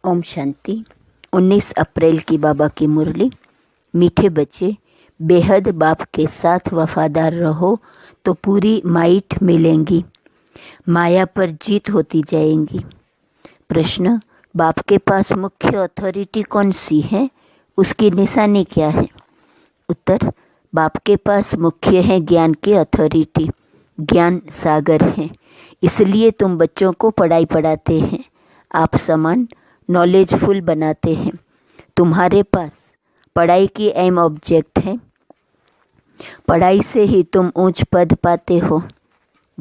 ओम शांति। 19 अप्रैल की बाबा की मुरली। मीठे बच्चे, बेहद बाप के साथ वफादार रहो तो पूरी माइट मिलेंगी, माया पर जीत होती जाएंगी। प्रश्न, बाप के पास मुख्य अथॉरिटी कौन सी है, उसकी निशानी क्या है? उत्तर, बाप के पास मुख्य है ज्ञान की अथॉरिटी। ज्ञान सागर है, इसलिए तुम बच्चों को पढ़ाई पढ़ाते हैं। आप समान नॉलेजफुल बनाते हैं। तुम्हारे पास पढ़ाई की एम ऑब्जेक्ट है। पढ़ाई से ही तुम ऊंच पद पाते हो।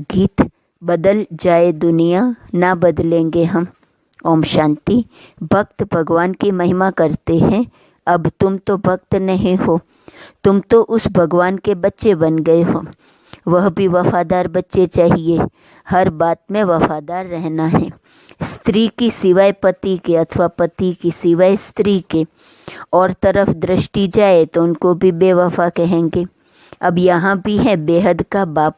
गीत, बदल जाए दुनिया ना बदलेंगे हम। ओम शांति। भक्त भगवान की महिमा करते हैं। अब तुम तो भक्त नहीं हो, तुम तो उस भगवान के बच्चे बन गए हो। वह भी वफादार बच्चे चाहिए। हर बात में वफादार रहना है। स्त्री की सिवाय पति के अथवा पति की सिवाय स्त्री के और तरफ दृष्टि जाए तो उनको भी बेवफा कहेंगे। अब यहाँ भी है बेहद का बाप,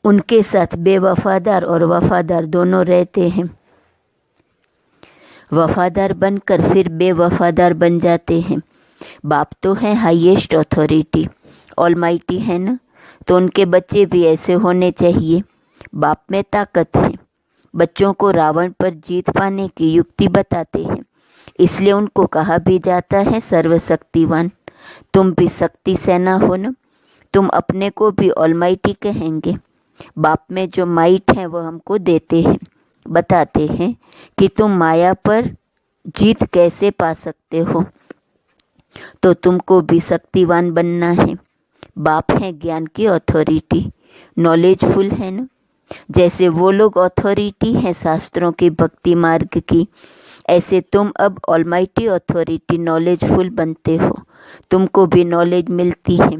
उनके साथ बेवफादार और वफादार दोनों रहते हैं। वफादार बनकर फिर बेवफादार बन जाते हैं। बाप तो है हाईएस्ट अथॉरिटी, ऑलमाइटी है ना, तो उनके बच्चे भी ऐसे होने चाहिए। बाप में ताकत है। बच्चों को रावण पर जीत पाने की युक्ति बताते हैं, इसलिए उनको कहा भी जाता है सर्वशक्तिवान। तुम भी शक्ति सेना हो ना, तुम अपने को भी ऑलमाइटी कहेंगे। बाप में जो माइट है वह हमको देते हैं, बताते हैं कि तुम माया पर जीत कैसे पा सकते हो, तो तुमको भी शक्तिवान बनना है। बाप है ज्ञान की अथॉरिटी, नॉलेजफुल है ना। जैसे वो लोग अथॉरिटी है शास्त्रों की भक्ति मार्ग की, ऐसे तुम अब ऑलमाइटी अथॉरिटी नॉलेजफुल बनते हो। तुमको भी नॉलेज मिलती है।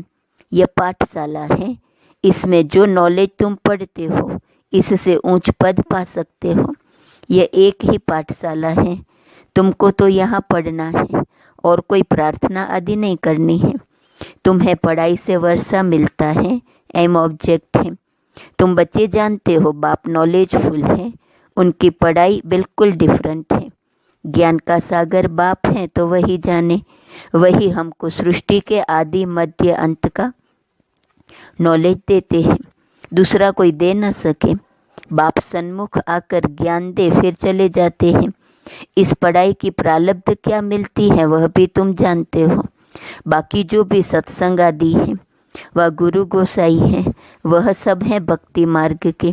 यह पाठशाला है, इसमें जो नॉलेज तुम पढ़ते हो इससे ऊंच पद पा सकते हो। यह एक ही पाठशाला है। तुमको तो यहाँ पढ़ना है और कोई प्रार्थना आदि नहीं करनी है। तुम्हें पढ़ाई से वर्षा मिलता है, एम ऑब्जेक्ट है। तुम बच्चे जानते हो बाप नॉलेजफुल है, उनकी पढ़ाई बिल्कुल डिफरेंट है। ज्ञान का सागर बाप है तो वही जाने, वही हमको सृष्टि के आदि मध्य अंत का नॉलेज देते हैं, दूसरा कोई दे न सके। बाप सन्मुख आकर ज्ञान दे फिर चले जाते हैं। इस पढ़ाई की प्रारब्ध क्या मिलती है वह भी तुम जानते हो। बाकी जो भी सत्संग आदि है वह गुरु गोसाई है, वह सब है भक्ति मार्ग के।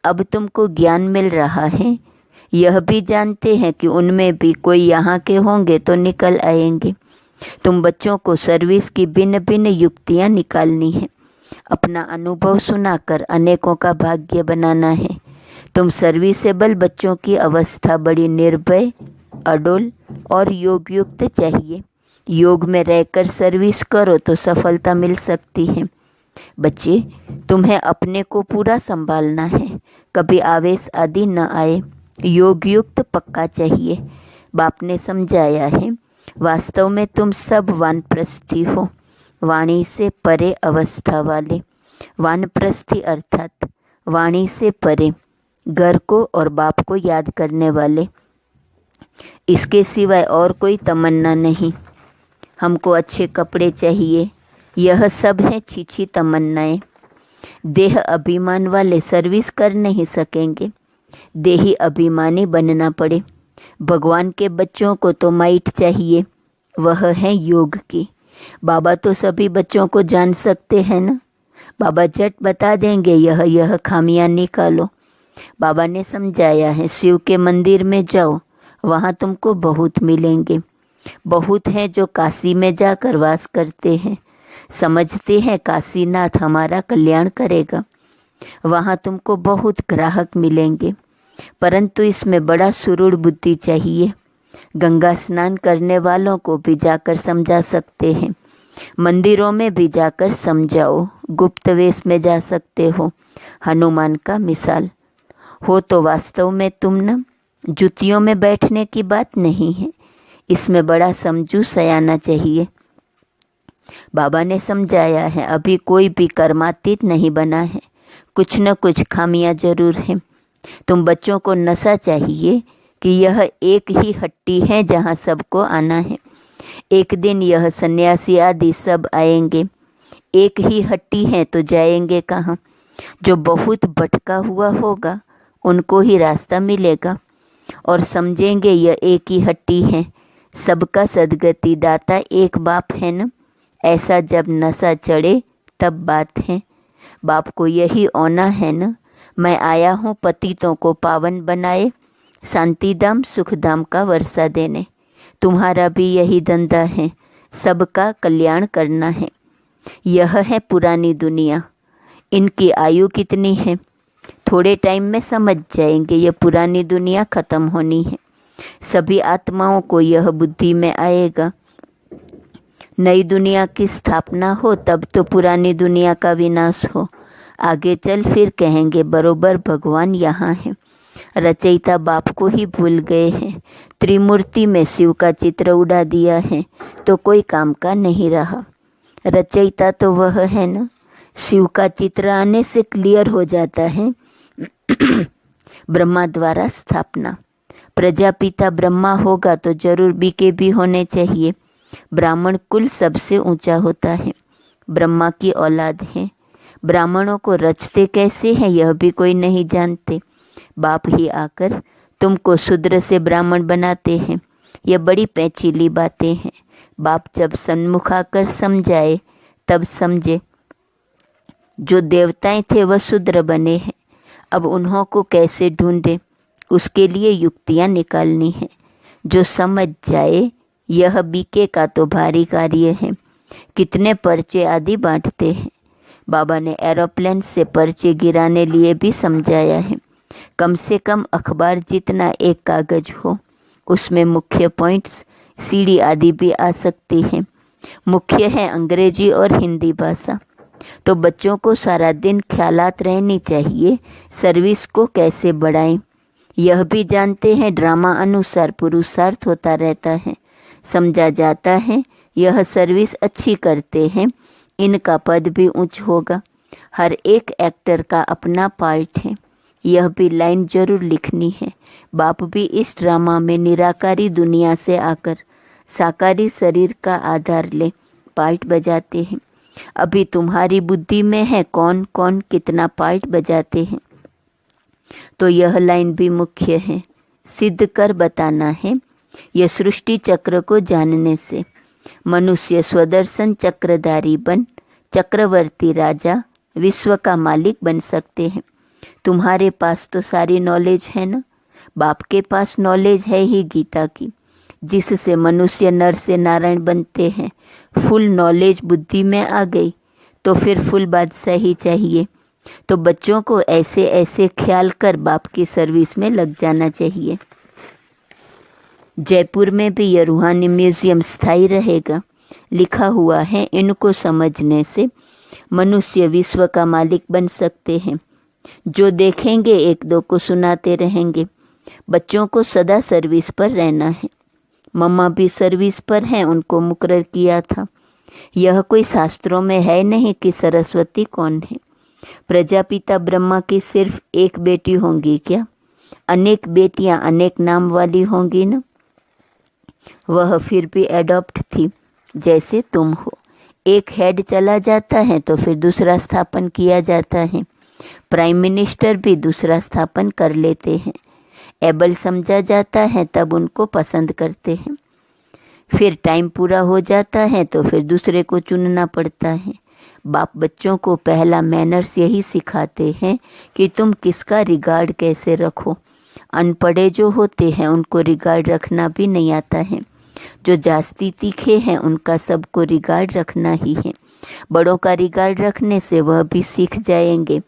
अब तुमको ज्ञान मिल रहा है, यह भी जानते हैं कि उनमें भी कोई यहाँ के होंगे तो निकल आएंगे। तुम बच्चों को सर्विस की भिन्न भिन्न युक्तियाँ निकालनी है, अपना अनुभव सुनाकर अनेकों का भाग्य बनाना है। तुम सर्विसेबल बच्चों की अवस्था बड़ी निर्भय, अडोल और योग युक्त चाहिए। योग में रहकर सर्विस करो तो सफलता मिल सकती है। बच्चे, तुम्हें अपने को पूरा संभालना है, कभी आवेश आदि न आए। योग युक्त पक्का चाहिए। बाप ने समझाया है, वास्तव में तुम सब वानप्रस्थी हो, वाणी से परे अवस्था वाले। वानप्रस्थी अर्थात वाणी से परे, घर को और बाप को याद करने वाले। इसके सिवाय और कोई तमन्ना नहीं। हमको अच्छे कपड़े चाहिए, यह सब है छीछी तमन्नाएं। देह अभिमान वाले सर्विस कर नहीं सकेंगे, देही अभिमानी बनना पड़े। भगवान के बच्चों को तो माइट चाहिए, वह है योग की। बाबा तो सभी बच्चों को जान सकते हैं ना, बाबा झट बता देंगे यह खामियां निकालो। बाबा ने समझाया है, शिव के मंदिर में जाओ, वहाँ तुमको बहुत मिलेंगे। बहुत हैं जो काशी में जाकर वास करते हैं, समझते हैं काशीनाथ हमारा कल्याण करेगा। वहाँ तुमको बहुत ग्राहक मिलेंगे, परंतु इसमें बड़ा सुरूढ़ बुद्धि चाहिए। गंगा स्नान करने वालों को भी जाकर समझा सकते हैं, मंदिरों में भी जाकर समझाओ। गुप्त वेश में जा सकते हो, हनुमान का मिसाल हो तो वास्तव में तुम न जुतियों में बैठने की बात नहीं है, इसमें बड़ा समझू सयाना चाहिए। बाबा ने समझाया है, अभी कोई भी कर्मातीत नहीं बना है, कुछ न कुछ खामियां जरूर हैं। तुम बच्चों को नशा चाहिए, कि यह एक ही हट्टी है जहाँ सबको आना है। एक दिन यह सन्यासी आदि सब आएंगे। एक ही हट्टी है तो जाएंगे कहाँ? जो बहुत भटका हुआ होगा उनको ही रास्ता मिलेगा और समझेंगे यह एक ही हट्टी है। सबका सदगति दाता एक बाप है न। ऐसा जब नशा चढ़े तब बात है। बाप को यही औना है न। मैं आया हूँ पतितों को पावन बनाए, शांतिधाम सुखधाम का वर्षा देने। तुम्हारा भी यही धंधा है, सबका कल्याण करना है। यह है पुरानी दुनिया। इनकी आयु कितनी है? थोड़े टाइम में समझ जाएंगे यह पुरानी दुनिया खत्म होनी है। सभी आत्माओं को यह बुद्धि में आएगा नई दुनिया की स्थापना हो तब तो पुरानी दुनिया का विनाश हो। आगे चल फिर कहेंगे बरोबर भगवान यहाँ है। रचयिता बाप को ही भूल गए हैं। त्रिमूर्ति में शिव का चित्र उड़ा दिया है तो कोई काम का नहीं रहा। रचयिता तो वह है न। शिव का चित्र आने से क्लियर हो जाता है ब्रह्मा द्वारा स्थापना। प्रजापिता ब्रह्मा होगा तो जरूर बीके भी होने चाहिए। ब्राह्मण कुल सबसे ऊंचा होता है। ब्रह्मा की औलाद है। ब्राह्मणों को रचते कैसे हैं यह भी कोई नहीं जानते। बाप ही आकर तुमको शूद्र से ब्राह्मण बनाते हैं। यह बड़ी पैचीली बातें हैं। बाप जब सन्मुख आकर समझाए तब समझे। जो देवताएं थे वह शूद्र बने हैं। अब उन्हों को कैसे ढूंढे, उसके लिए युक्तियां निकालनी है। जो समझ जाए यह बीके का तो भारी कार्य है। कितने पर्चे आदि बांटते हैं। बाबा ने एरोप्लेन से पर्चे गिराने लिए भी समझाया है। कम से कम अखबार जितना एक कागज हो, उसमें मुख्य पॉइंट्स सीढ़ी आदि भी आ सकती है। मुख्य है अंग्रेजी और हिंदी भाषा। तो बच्चों को सारा दिन ख्यालात रहनी चाहिए सर्विस को कैसे बढ़ाएं। यह भी जानते हैं ड्रामा अनुसार पुरुषार्थ होता रहता है। समझा जाता है यह सर्विस अच्छी करते हैं, इनका पद भी उच्च होगा। हर एक एक्टर का अपना पार्ट है। यह भी लाइन जरूर लिखनी है। बाप भी इस ड्रामा में निराकारी दुनिया से आकर साकारी शरीर का आधार ले पार्ट बजाते हैं। अभी तुम्हारी बुद्धि में है कौन कौन कितना पार्ट बजाते हैं। तो यह लाइन भी मुख्य है। सिद्ध कर बताना है। यह सृष्टि चक्र को जानने से मनुष्य स्वदर्शन चक्रधारी बन चक्रवर्ती राजा विश्व का मालिक बन सकते हैं। तुम्हारे पास तो सारी नॉलेज है ना। बाप के पास नॉलेज है ही गीता की, जिससे मनुष्य नर से नारायण बनते हैं। फुल नॉलेज बुद्धि में आ गई तो फिर फुल बादशाह ही चाहिए। तो बच्चों को ऐसे ऐसे ख्याल कर बाप की सर्विस में लग जाना चाहिए। जयपुर में भी यह रूहानी म्यूजियम स्थायी रहेगा। लिखा हुआ है इनको समझने से मनुष्य विश्व का मालिक बन सकते हैं। जो देखेंगे एक दो को सुनाते रहेंगे। बच्चों को सदा सर्विस पर रहना है। मम्मा भी सर्विस पर हैं, उनको मुकर्रर किया था। यह कोई शास्त्रों में है नहीं कि सरस्वती कौन है। प्रजापिता ब्रह्मा की सिर्फ एक बेटी होंगी क्या? अनेक बेटियां अनेक नाम वाली होंगी ना। वह फिर भी एडॉप्ट थी जैसे तुम हो। एक हेड चला जाता है तो फिर दूसरा स्थापन किया जाता है। प्राइम मिनिस्टर भी दूसरा स्थापन कर लेते हैं। एबल समझा जाता है तब उनको पसंद करते हैं। फिर टाइम पूरा हो जाता है तो फिर दूसरे को चुनना पड़ता है। बाप बच्चों को पहला मैनर्स यही सिखाते हैं कि तुम किसका रिगार्ड कैसे रखो। अनपढ़े जो होते हैं उनको रिगार्ड रखना भी नहीं आता है। जो जास्ती तीखे हैं उनका सबको रिगार्ड रखना ही है। बड़ों का रिगार्ड रखने से वह भी सीख जाएंगे।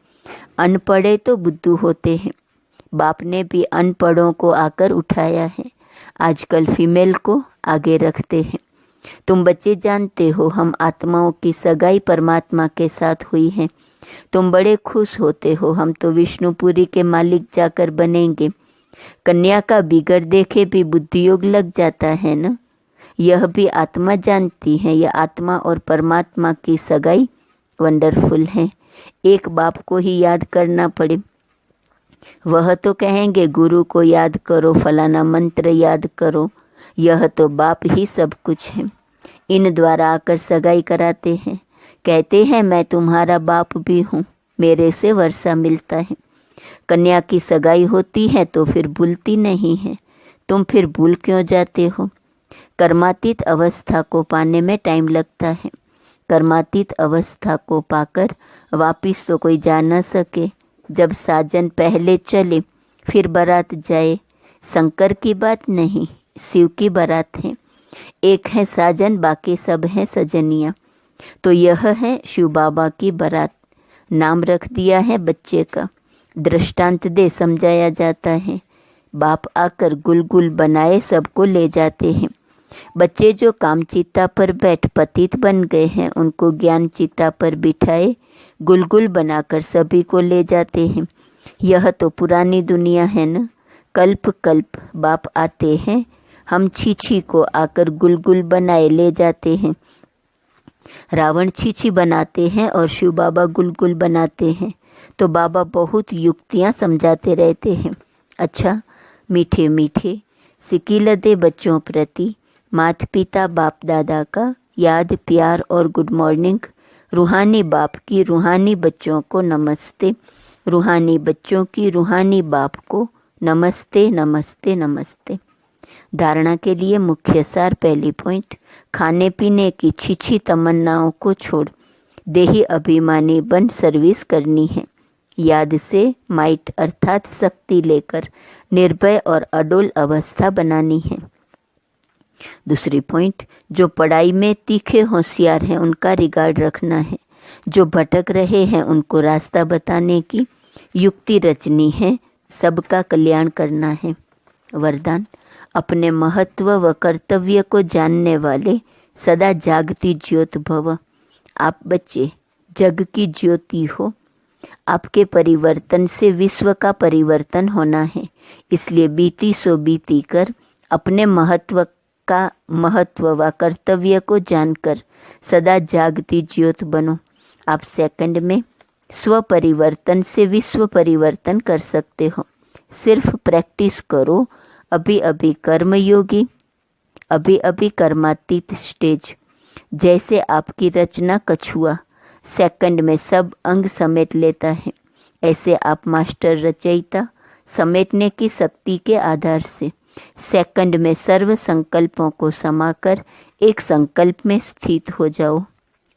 अनपढ़े तो बुद्धू होते हैं। बाप ने भी अनपढ़ों को आकर उठाया है। आजकल फीमेल को आगे रखते हैं। तुम बच्चे जानते हो हम आत्माओं की सगाई परमात्मा के साथ हुई है। तुम बड़े खुश होते हो हम तो विष्णुपुरी के मालिक जाकर बनेंगे। कन्या का बिगड़ देखे भी बुद्धि योग लग जाता है ना। यह भी आत्मा जानती है। यह आत्मा और परमात्मा की सगाई वंडरफुल है। एक बाप को ही याद करना पड़े। वह तो कहेंगे गुरु को याद करो, फलाना मंत्र याद करो। यह तो बाप ही सब कुछ है। इन द्वारा आकर सगाई कराते हैं, कहते हैं मैं तुम्हारा बाप भी हूँ, मेरे से वर्षा मिलता है। कन्या की सगाई होती है तो फिर भूलती नहीं है, तुम फिर भूल क्यों जाते हो? कर्मातीत अवस्था को पाने में टाइम लगता है। कर्मातीत अवस्था को पाकर वापिस तो कोई जा न सके। जब साजन पहले चले फिर बारात जाए, शंकर की बात नहीं, शिव की बारात है। एक है साजन, बाकी सब हैं सजनिया। तो यह है शिव बाबा की बारात। नाम रख दिया है बच्चे का, दृष्टांत दे समझाया जाता है। बाप आकर गुलगुल बनाए सबको ले जाते हैं। बच्चे जो कामचिता पर बैठ पतित बन गए हैं, उनको ज्ञान चिता पर बिठाए गुलगुल बनाकर सभी को ले जाते हैं। यह तो पुरानी दुनिया है न। कल्प कल्प बाप आते हैं, हम छीछी को आकर गुलगुल बनाए ले जाते हैं। रावण छीछी बनाते हैं और शिव बाबा गुलगुल बनाते हैं। तो बाबा बहुत युक्तियाँ समझाते रहते हैं। अच्छा, मीठे मीठे सिकील दे बच्चों प्रति माता पिता बाप दादा का याद प्यार और गुड मॉर्निंग। रूहानी बाप की रूहानी बच्चों को नमस्ते, रूहानी बच्चों की रूहानी बाप को नमस्ते नमस्ते नमस्ते। धारणा के लिए मुख्य सार। पहली पॉइंट, खाने पीने की छीछी तमन्नाओं को छोड़ देही अभिमानी बन सर्विस करनी है। याद से माइट अर्थात शक्ति लेकर निर्भय और अडोल अवस्था बनानी है। दूसरी पॉइंट, जो पढ़ाई में तीखे होशियार हैं उनका रिगार्ड रखना है। जो भटक रहे हैं उनको रास्ता बताने की युक्ति रचनी है। सबका कल्याण करना है। वरदान, अपने महत्व व कर्तव्य को जानने वाले सदा जागती ज्योत भव। आप बच्चे जग की ज्योति हो। आपके परिवर्तन से विश्व का परिवर्तन होना है। इसलिए बीती सो बीती कर अपने महत्व का महत्व व कर्तव्य को जानकर सदा जागती ज्योत बनो। आप सेकंड में स्व परिवर्तन से विश्व परिवर्तन कर सकते हो। सिर्फ प्रैक्टिस करो। अभी अभी कर्मयोगी, अभी अभी कर्मातीत स्टेज। जैसे आपकी रचना कछुआ सेकंड में सब अंग समेट लेता है, ऐसे आप मास्टर रचयिता समेटने की शक्ति के आधार से सेकंड में सर्व संकल्पों को समाकर एक संकल्प में स्थित हो जाओ।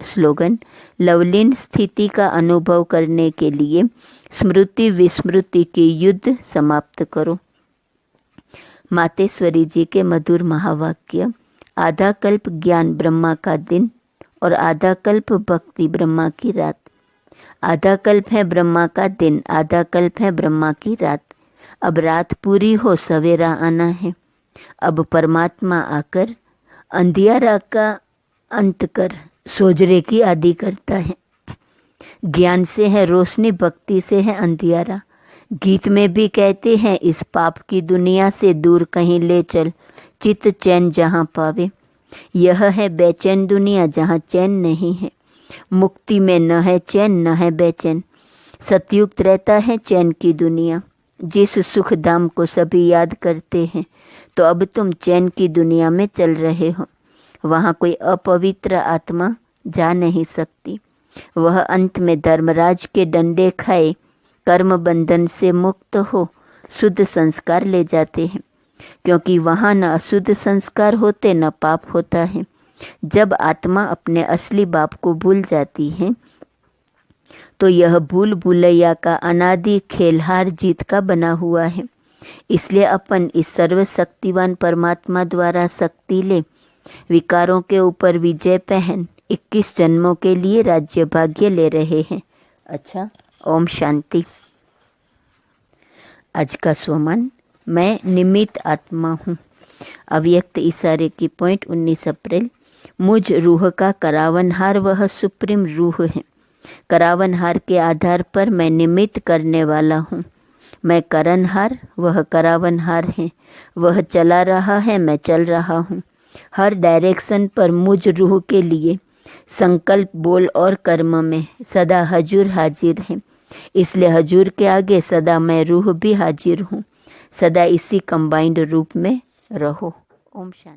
स्लोगन, लवलीन स्थिति का अनुभव करने के लिए स्मृति विस्मृति के युद्ध समाप्त करो। मातेश्वरी जी के मधुर महावाक्य। आधा कल्प ज्ञान ब्रह्मा का दिन और आधा कल्प भक्ति ब्रह्मा की रात। आधा कल्प है ब्रह्मा का दिन, आधा कल्प है ब्रह्मा की रात। अब रात पूरी हो, सवेरा आना है। अब परमात्मा आकर अंधियारा का अंत कर सोजरे की आदि करता है। ज्ञान से है रोशनी, भक्ति से है अंधियारा। गीत में भी कहते हैं, इस पाप की दुनिया से दूर कहीं ले चल, चित्त चैन जहाँ पावे। यह है बेचैन दुनिया जहाँ चैन नहीं है। मुक्ति में न है चैन न है बेचैन। सतयुक्त रहता है चैन की दुनिया। जिस सुख धाम को सभी याद करते हैं, तो अब तुम चैन की दुनिया में चल रहे हो। वहाँ कोई अपवित्र आत्मा जा नहीं सकती। वह अंत में धर्मराज के डंडे खाए कर्म बंधन से मुक्त हो शुद्ध संस्कार ले जाते हैं, क्योंकि वहाँ न अशुद्ध संस्कार होते न पाप होता है। जब आत्मा अपने असली बाप को भूल जाती है, तो यह भूल भुलैया का अनादि खेल हार जीत का बना हुआ है। इसलिए अपन इस सर्वशक्तिवान परमात्मा द्वारा शक्ति ले विकारों के ऊपर विजय पहन 21 जन्मों के लिए राज्य भाग्य ले रहे हैं। अच्छा, ओम शांति। आज का सोमन, मैं निमित्त आत्मा हूँ। अव्यक्त इशारे की पॉइंट 19 अप्रैल। मुझ रूह का करावनहार वह सुप्रीम रूह है। करावनहार के आधार पर मैं निमित्त करने वाला हूँ। मैं करनहार, वह करावनहार है। वह चला रहा है, मैं चल रहा हूँ। हर डायरेक्शन पर मुझ रूह के लिए संकल्प, बोल और कर्म में सदा हजूर हाजिर है। इसलिए हजूर के आगे सदा मैं रूह भी हाजिर हूँ। सदा इसी कंबाइंड रूप में रहो। ओम शांति।